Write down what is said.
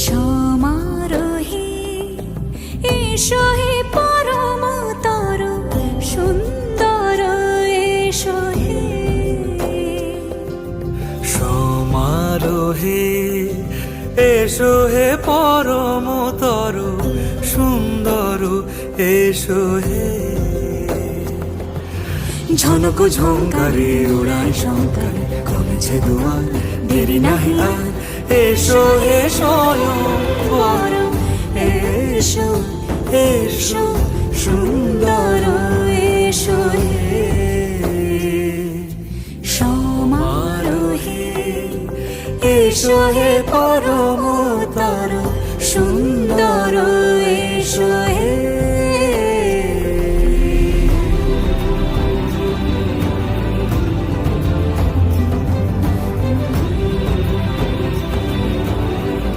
সমারোহে এসো হে পরমতর সুন্দর এসো হে। সমারোহে এসো হে পরমতর সুন্দর এসো হে। ঝনক ঝঙ্কারে উড়ায় শঙ্কার কমেছে দুয়ার দেরি নাহি আর। এসো হে স্বয়ং পরম এসো এসো সুন্দর এসো হে। সমারোহে এসো হে পরম